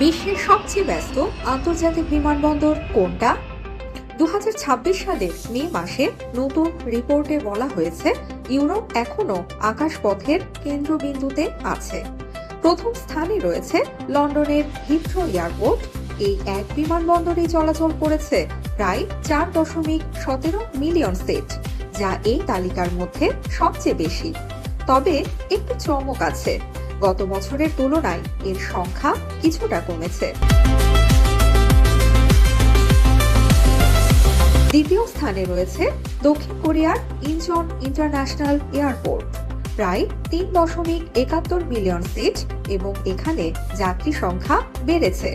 বিশ্বের সবচেয়ে ব্যস্ত আন্তর্জাতিক বিমানবন্দর কোনটা? 2026 সালের মে মাসে নতুন রিপোর্টে বলা হয়েছে ইউরোপ এখনো আকাশপথের কেন্দ্রবিন্দুতে আছে। প্রথম স্থানে রয়েছে লন্ডনের হিথ্রো এয়ারপোর্ট। এই এক বিমানবন্দরে চলাচল করেছে প্রায় 4.17 মিলিয়ন সিট, যা এই তালিকার মধ্যে সবচেয়ে বেশি। তবে একটু চমক আছে, গত বছরের তুলনায় এর সংখ্যা কিছুটা কমেছে। দ্বিতীয় স্থানে রয়েছে দক্ষিণ কোরিয়ার ইনচন ইন্টারন্যাশনাল এয়ারপোর্ট, প্রায় 3.71 মিলিয়ন সিট, এবং এখানে যাত্রী সংখ্যা বেড়েছে।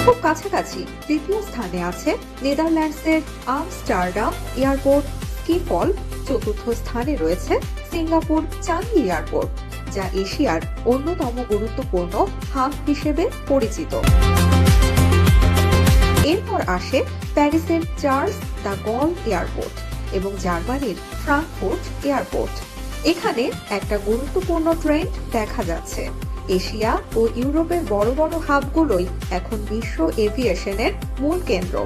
খুব কাছাকাছি তৃতীয় স্থানে আছে নেদারল্যান্ডসের আমস্টারডাম এয়ারপোর্ট স্কিফল। চতুর্থ স্থানে রয়েছে সিঙ্গাপুর চাঙ্গি এয়ারপোর্ট, যা এশিয়ার অন্যতম গুরুত্বপূর্ণ হাব হিসেবে পরিচিত। এরপর আসে প্যারিসের চার্লস দ্য গল এয়ারপোর্ট এবং জার্মানির ফ্রাঙ্কফুর্ট এয়ারপোর্ট। এখানে একটা গুরুত্বপূর্ণ ট্রেন্ড দেখা যাচ্ছে। এশিয়া ও ইউরোপের বড় বড় হাবগুলোই এখন বিশ্ব এভিয়েশনের মূল কেন্দ্র।